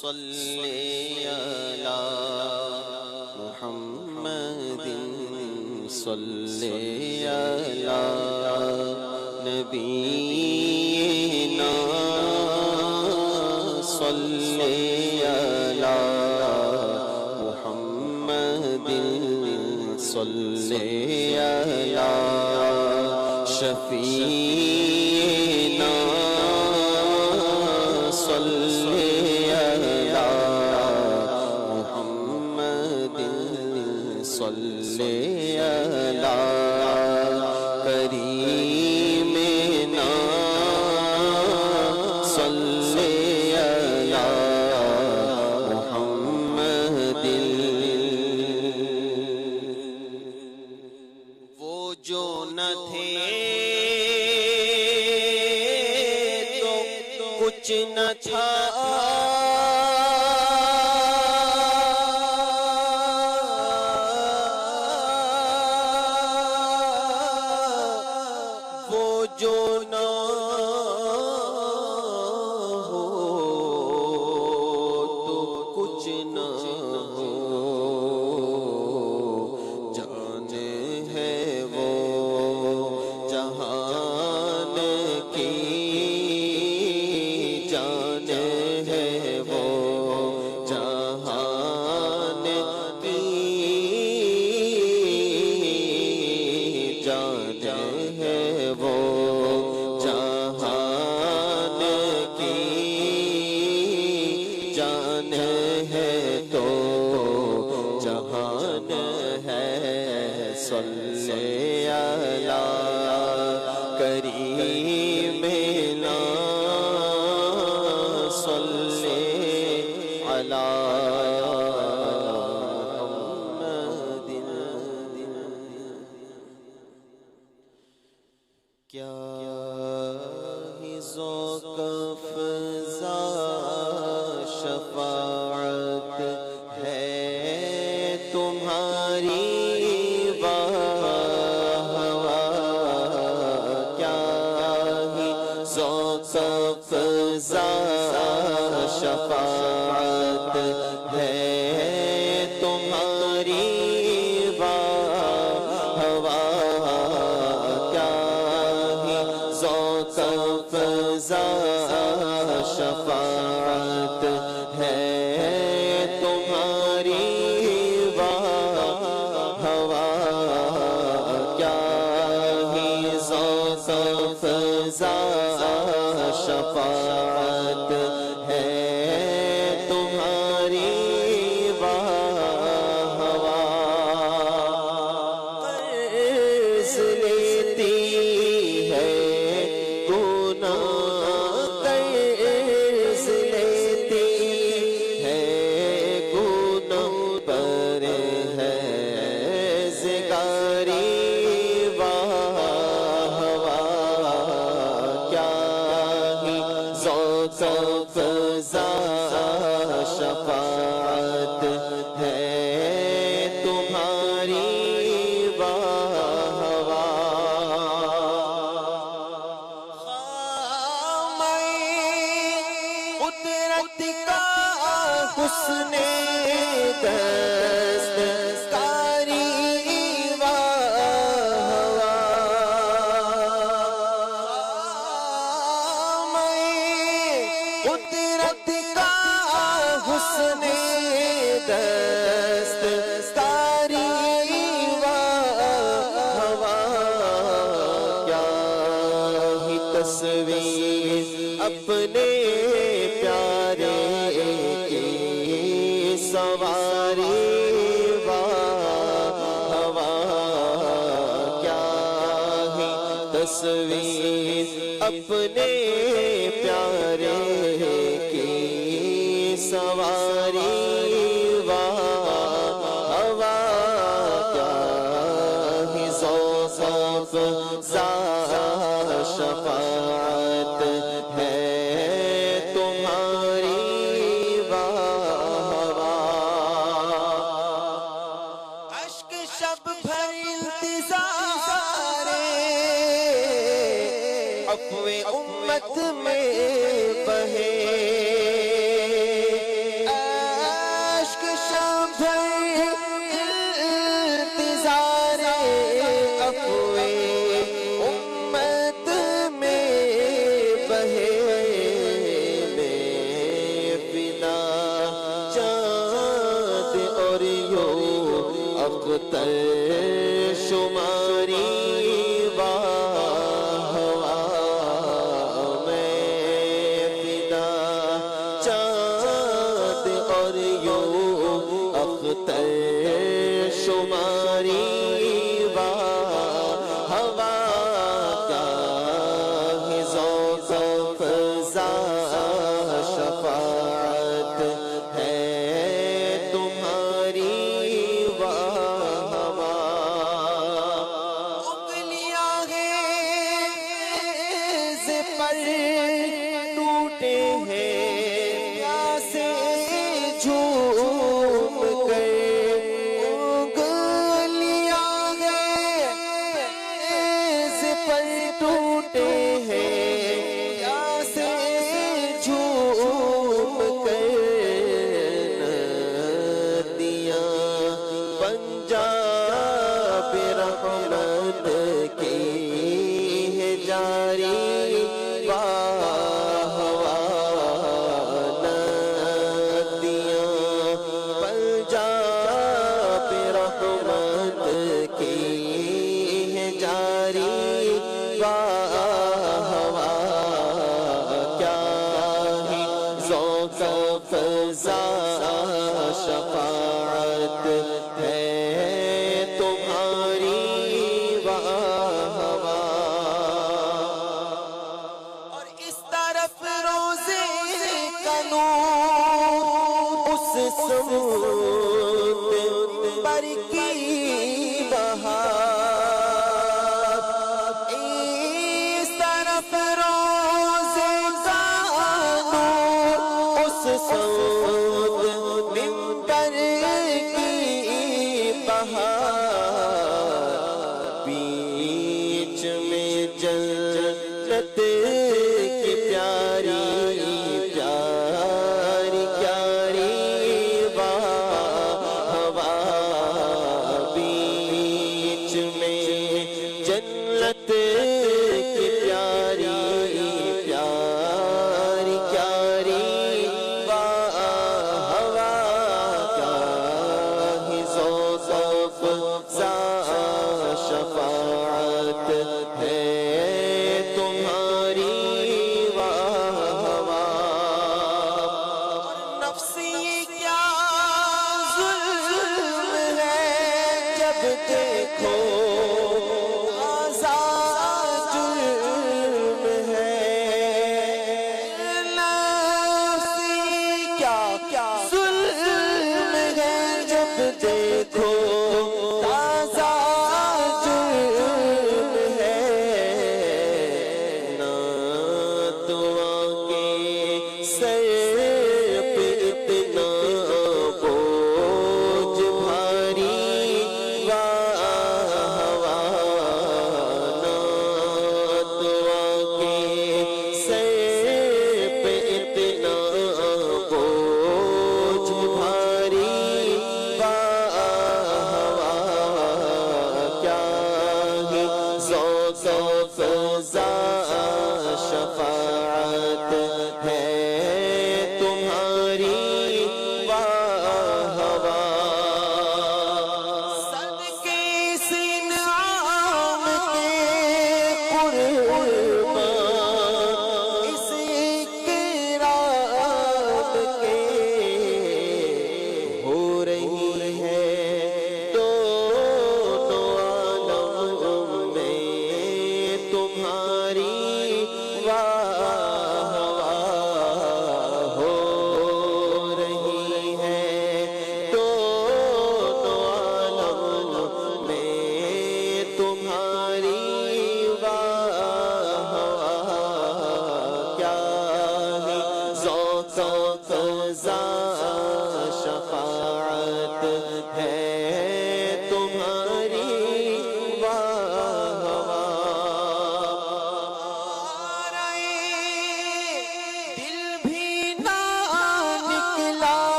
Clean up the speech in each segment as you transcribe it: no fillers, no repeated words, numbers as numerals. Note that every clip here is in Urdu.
صلی علی محمد صلی علی نبینا صلی علی محمد صلی علی شفیعنا صلی علی محمد صلی علی کریمنا صلی علی محمد وہ جو نہ تھے تو کچھ نہ تھا وہ جو نہ ہو تو کچھ نہ ہو جانے ہے وہ جہان کی جانے ہے وہ جہان کی جانے ہے وہ جہان کی جانے ہے تو جہان ہے صلی علی کریمنا صلی علی محمد کیا ہی ذوق افزا شفاعت ہے تمہاری واہ واہ کیا ہی ذوق افزا شفاعت ہے تمہاری واہ واہ کیا ہی ذوق افزا شفاعت ہے تمہاری واہ واہ کیا ہی ذوق افزا شفاعت ہے تمہاری واہ واہ قرض لیتی ہے گناہ قرض لیتی ہے گناہ پر ہے زگاری واہ واہ کیا ہی ذوق افزا شفاعت ہے تمہاری واہ واہ قدرت کا حسن دستکاری واہ واہ قدرت کا حسن دستکاری واہ واہ کیا ہی تصویر اپنے پیارے کی سواری واہ واہ کیا ہی تصویر اپنے پیارے کی سواری واہ واہ کیا ہی ذوق افزا شفاعت ہے تمہاری واہ واہ اشک شب بھر انتظار عفو امت میں بہے شماری واہ واہ میں فدا چاند اور یوں اختر شماری واہ واہ کیا ہی ذوق افزا شفاعت ہے تمہاری واہ واہ انگلیاں ہیں پر ٹوٹے ہیں پیاسے جھوم گئے انگلیاں ہیں پر ٹوٹے ہیں پیاسے جھوم گئے ندیاں پنجاب رحمت کی ہے جاری واہ واہ ندیاں پنجاب رحمت کی ہے جاری واہ واہ کیا ہی ذوق افزا شفاعت ہے تمہاری واہ واہ اور اس طرف روزے کا نور اس سمت پر کی بہار اس طرف روزے کا نور اس سمت ممبر کی بہار بیچ میں جنت کی پیاری پیاری پیاری واہ واہ بیچ میں جنت کی پیاری پیاری پیاری واہ واہ کیا ہی ذوق افزا شفاعت ہے تمہاری واہ واہ نفسی کیا ظلم ہے جب دیکھو آزاد جرم ہے نفسی کیا ظلم ہے جب دیکھو تازہ جرم ہے نہ تو آگے سر پہ اتنا بوجھ بھاری واہ واہ نہ تو آگے سر پہ اتنا بوجھ بھاری واہ واہ کیا ہی ذوق افزا شفاعت ہے تمہاری واہ واہ صدقے اس انعام کے قربان اس اکرام کے ہو رہی ہے دونوں عالم میں تمہاری واہ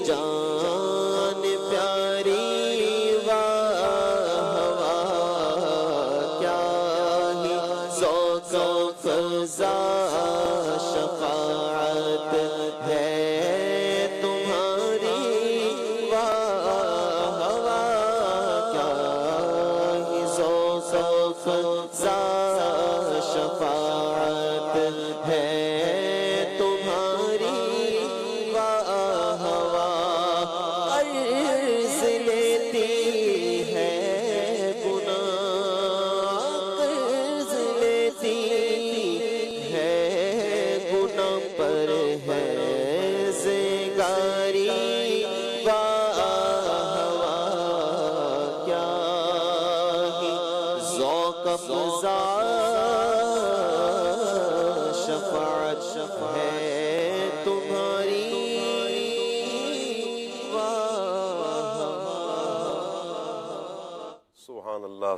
جان پیاری واہ واہ کیا ہی ذوق و فضا شفاعت ہے تمہاری واہ واہ کیا ہی ذوق و فضا شفاعت ہے شفاعت ہے تمہاری سبحان اللہ.